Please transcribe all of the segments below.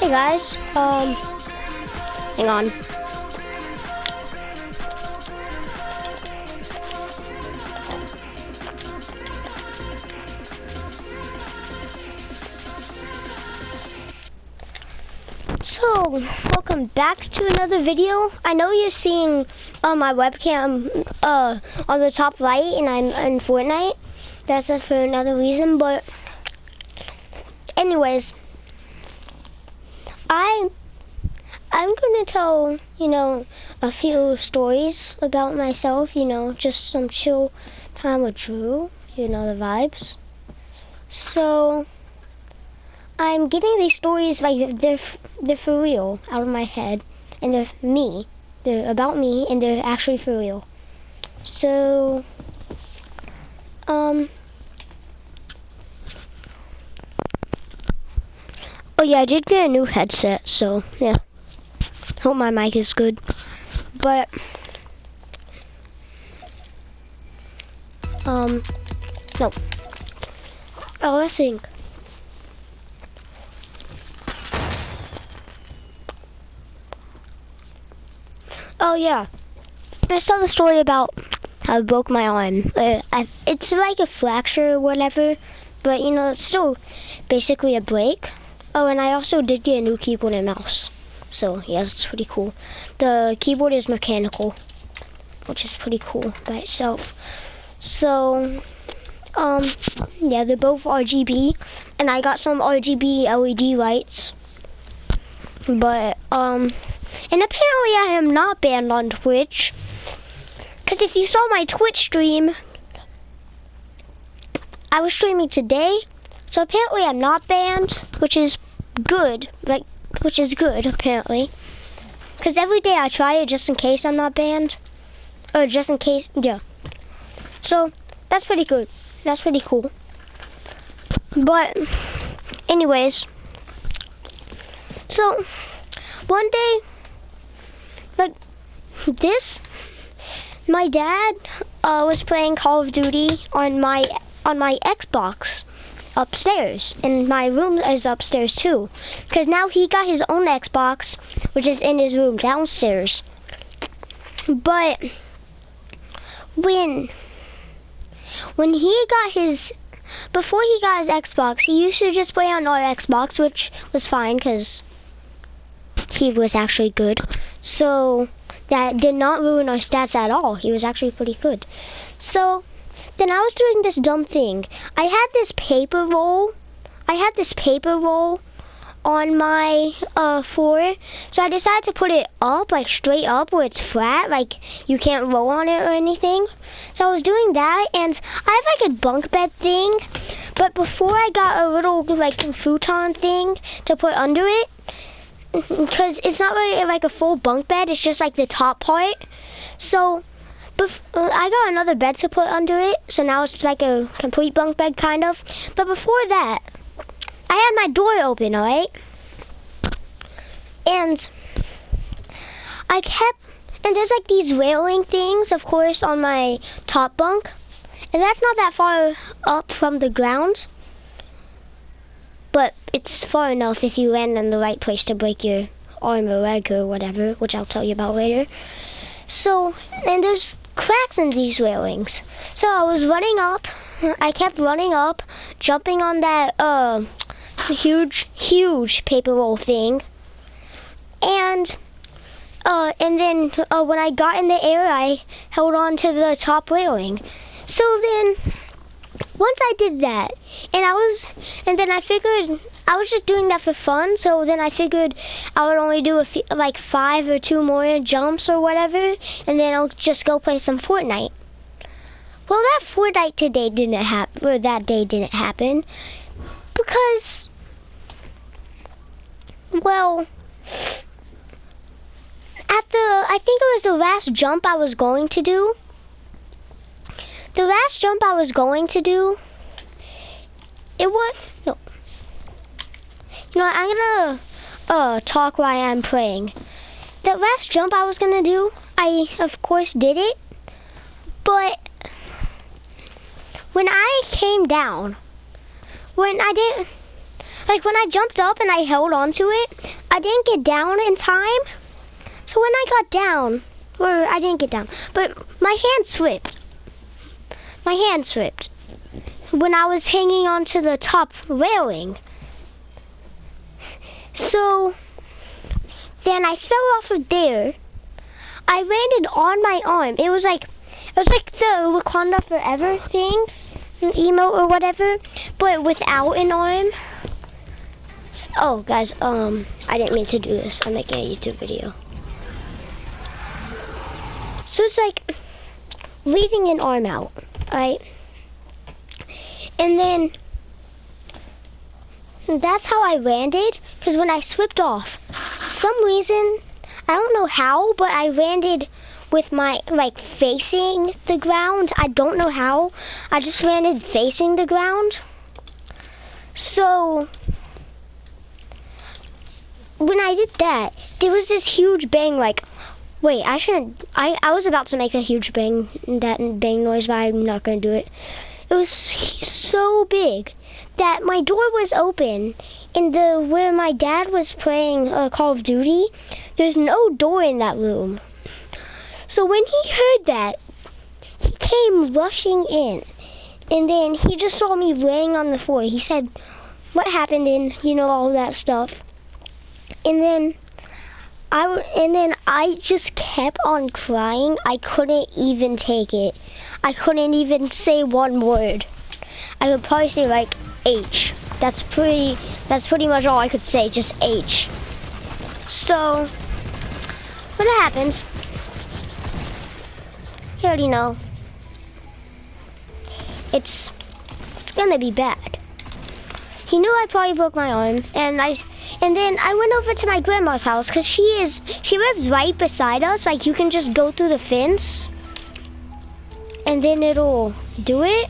Hey guys, hang on. So, welcome back to another video. I know you're seeing my webcam on the top right, and I'm in Fortnite. That's for another reason, but anyways, I'm gonna tell, a few stories about myself, just some chill time with Drew, the vibes. So, I'm getting these stories, like, they're for real, out of my head, and they're about me, and they're actually for real. So, oh yeah, I did get a new headset, so, yeah. Hope my mic is good. But, no. Oh, let's think. Oh yeah, I saw the story about how I broke my arm. It's like a fracture or whatever, but it's still basically a break. Oh, and I also did get a new keyboard and mouse. So yeah, it's pretty cool. The keyboard is mechanical, which is pretty cool by itself. So, yeah, they're both RGB, and I got some RGB LED lights. But, and apparently I am not banned on Twitch. Because if you saw my Twitch stream, I was streaming today. So apparently I'm not banned, which is good. Which is good, apparently. Because every day I try it just in case I'm not banned. Or just in case, yeah. So, that's pretty good. That's pretty cool. But, anyways. So, one day, like this, my dad was playing Call of Duty on my Xbox upstairs, and my room is upstairs too, because now he got his own Xbox, which is in his room downstairs. But when he got before he got his Xbox, he used to just play on our Xbox, which was fine because he was actually good. So that did not ruin our stats at all. He was actually pretty good. So then I was doing this dumb thing. I had this paper roll on my floor. So I decided to put it up, like straight up where it's flat, like you can't roll on it or anything. So I was doing that, and I have like a bunk bed thing, but before I got a little like futon thing to put under it, because it's not really like a full bunk bed, it's just like the top part. So I got another bed to put under it, so now it's like a complete bunk bed kind of. But before that, I had my door open, alright? And and there's like these railing things, of course, on my top bunk. And that's not that far up from the ground. But it's far enough if you land in the right place to break your arm or leg or whatever, which I'll tell you about later. So, and there's cracks in these railings. So I was running up. I kept running up, jumping on that huge paper roll thing. And then when I got in the air, I held on to the top railing. So then, once I did that, and then I figured I was just doing that for fun, so then I figured I would only do like 5 or 2 more jumps or whatever, and then I'll just go play some Fortnite. Well, that Fortnite today didn't happen, or that day didn't happen, because, well, I think it was the last jump I was going to do. I'm gonna talk while I'm praying. The last jump I was gonna do, I of course did it, but when I came down, when I jumped up and I held on to it, I didn't get down in time. So when I got down, or I didn't get down, but my hand slipped. My hand slipped when I was hanging onto the top railing. So then I fell off of there. I landed on my arm. It was like the Wakanda Forever thing, an emote or whatever, but without an arm. Oh, guys, I didn't mean to do this. I'm making a YouTube video. So it's like leaving an arm out, right? And then that's how I landed, because when I slipped off, for some reason, I don't know how, but I landed with my, like, facing the ground. I don't know how. I just landed facing the ground. So when I did that, there was this huge bang, like, wait, I was about to make a huge bang noise, but I'm not going to do it. It was so big that my door was open in where my dad was playing Call of Duty. There's no door in that room. So when he heard that, he came rushing in. And then he just saw me laying on the floor. He said, what happened, and all that stuff. And then I just kept on crying. I couldn't even take it. I couldn't even say one word. I could probably say like H. That's pretty much all I could say, just H. So what happened? You already know. It's gonna be bad. He knew I probably broke my arm, and then I went over to my grandma's house, because she lives right beside us. Like, you can just go through the fence and then it'll do it.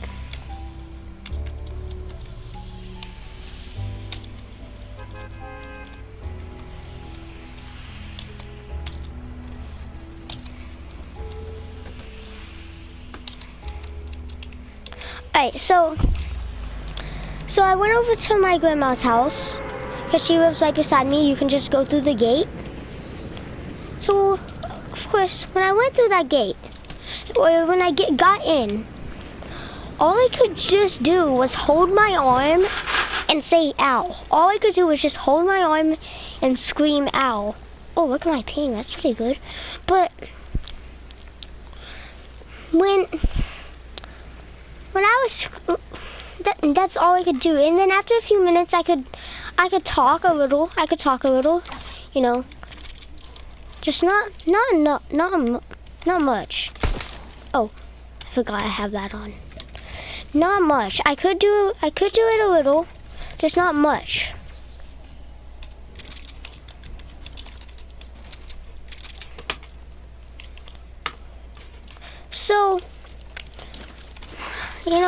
Alright, so I went over to my grandma's house, because she lives right beside me. You can just go through the gate. So, of course, when I went through that gate, or when I got in, all I could just do was hold my arm and say ow. All I could do was just hold my arm and scream ow. Oh, look at my ping, that's pretty good. But when I was, that's all I could do. And then after a few minutes, I could talk a little. Just not much. Oh, I forgot I have that on. Not much. I could do it a little, just not much. So,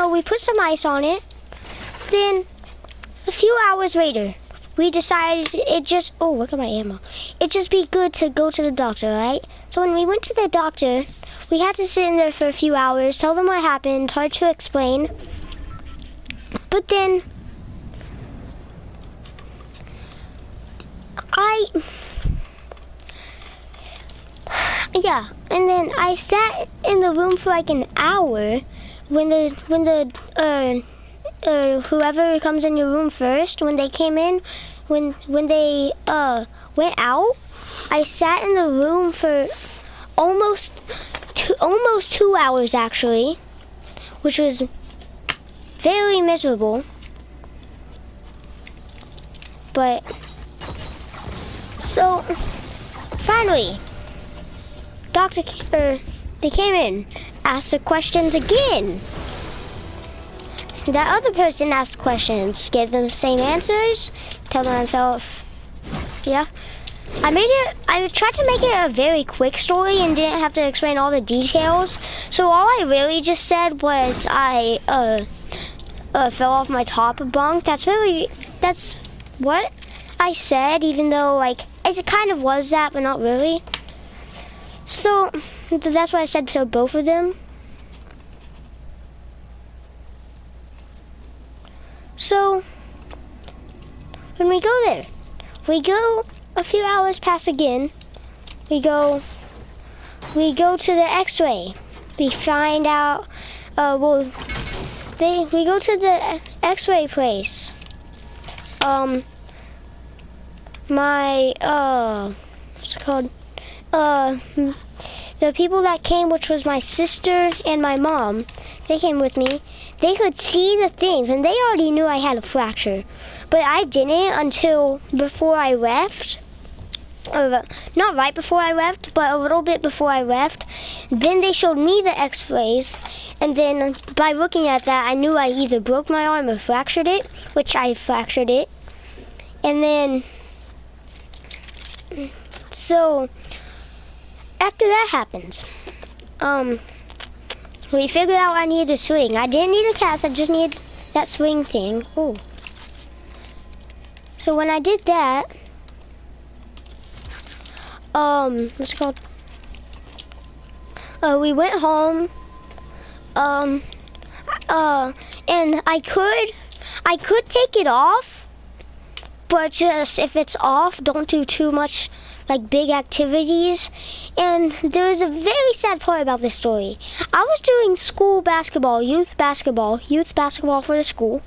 we put some ice on it. Then, a few hours later, we decided oh, look at my ammo. It'd just be good to go to the doctor, right? So when we went to the doctor, we had to sit in there for a few hours, tell them what happened, hard to explain. But then, and then I sat in the room for like an hour when whoever comes in your room first, when they came in, when they went out, I sat in the room for almost 2 hours actually, which was very miserable. But so finally, they came in, asked the questions again. That other person asked questions, gave them the same answers, tell them I felt, yeah. I tried to make it a very quick story and didn't have to explain all the details. So all I really just said was I fell off my top bunk. That's what I said, even though like it kind of was that, but not really. So that's what I said to both of them. So when we go there, we go a few hours pass again. We go to the X-ray. We find out, we go to the X-ray place. What's it called? The people that came, which was my sister and my mom, they came with me. They could see the things, and they already knew I had a fracture. But I didn't until before I left. Not right before I left, but a little bit before I left. Then they showed me the x-rays, and then by looking at that, I knew I either broke my arm or fractured it, which I fractured it. And then, so, after that happens, we figured out I needed a swing. I didn't need a cast, I just needed that swing thing. Ooh. So when I did that, what's it called? We went home, and I could take it off, but just if it's off, don't do too much like big activities. And there's a very sad part about this story. I was doing school basketball, youth basketball for the school,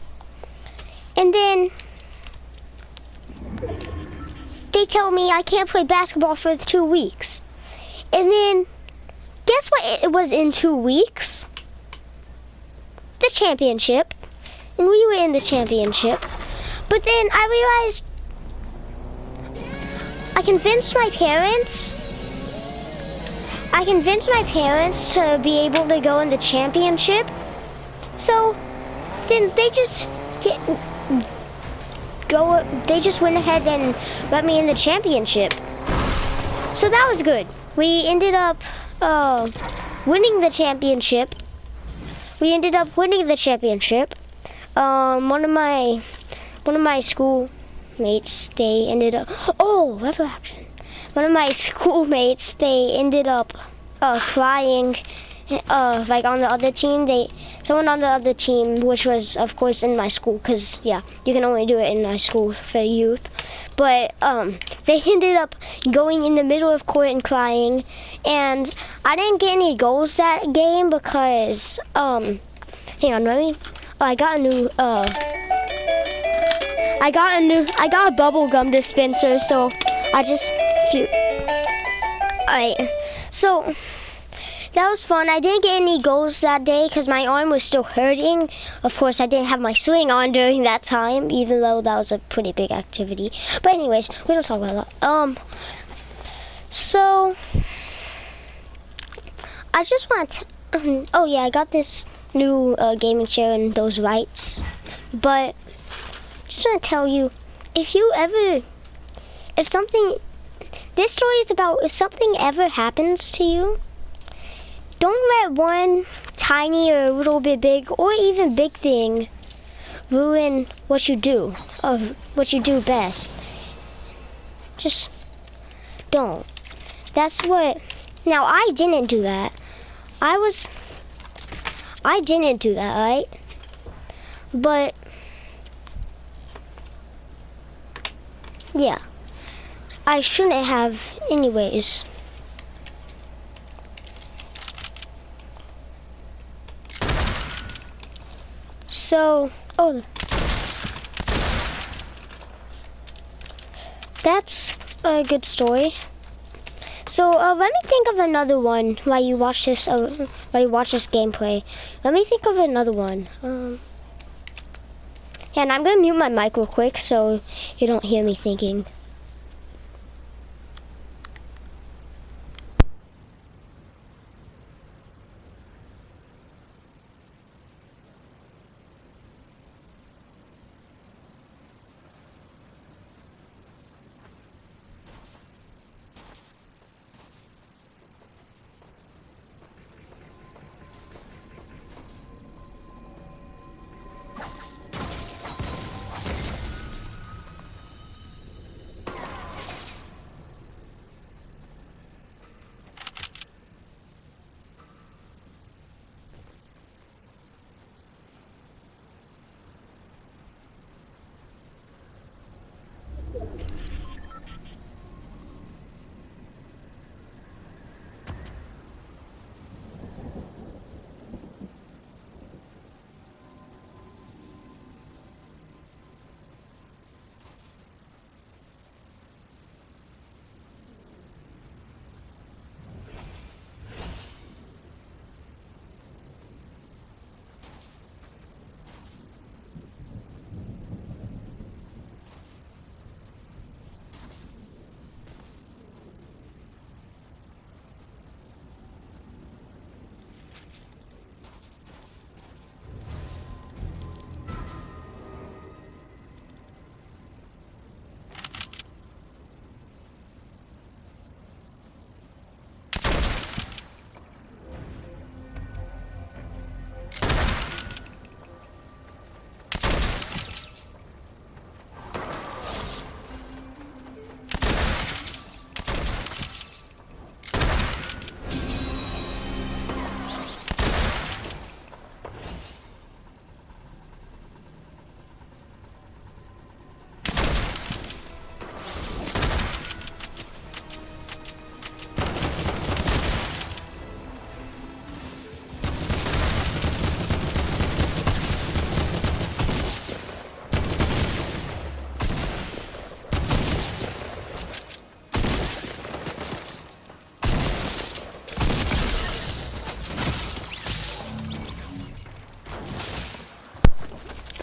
and then they tell me I can't play basketball for 2 weeks. And then, guess what it was in 2 weeks? The championship. And we were in the championship. But then I realized I convinced my parents to be able to go in the championship. So then they just went ahead and let me in the championship. So that was good. We ended up winning the championship. One of my schoolmates, they ended up, what happened? One of my schoolmates, they ended up crying, like on the other team. Someone on the other team, which was of course in my school, because yeah, you can only do it in my school for youth. But they ended up going in the middle of court and crying, and I didn't get any goals that game because hang on, really? I got a bubble gum dispenser, so I just alright, so that was fun. I didn't get any goals that day because my arm was still hurting. Of course, I didn't have my swing on during that time, even though that was a pretty big activity. But anyways, we don't talk about that. So I just want to, oh yeah, I got this new gaming chair and those lights. But just want to tell you, this story is about if something ever happens to you, don't let one tiny or a little bit big or even big thing ruin what you do, or what you do best. Just don't. Now I didn't do that. I didn't do that, right? But yeah, I shouldn't have anyways. So, that's a good story. So, let me think of another one while you watch this gameplay. Let me think of another one. Yeah, and I'm gonna mute my mic real quick so you don't hear me thinking.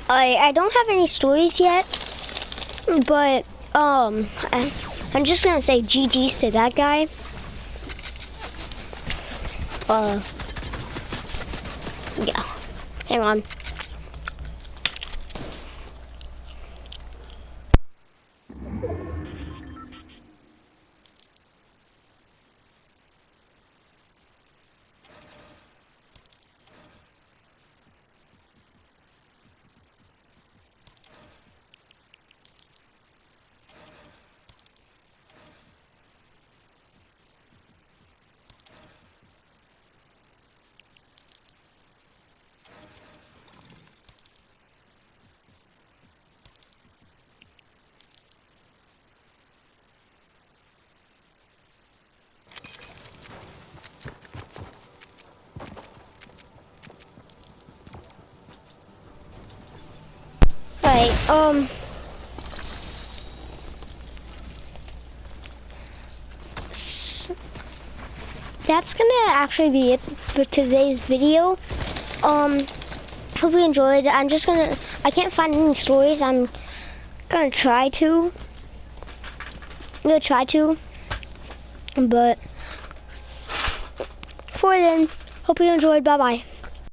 I don't have any stories yet, but I'm just gonna say GG's to that guy. Yeah. Hang on. Alright, that's gonna actually be it for today's video. Hope you enjoyed. I can't find any stories. I'm gonna try to. But for then, hope you enjoyed. Bye bye.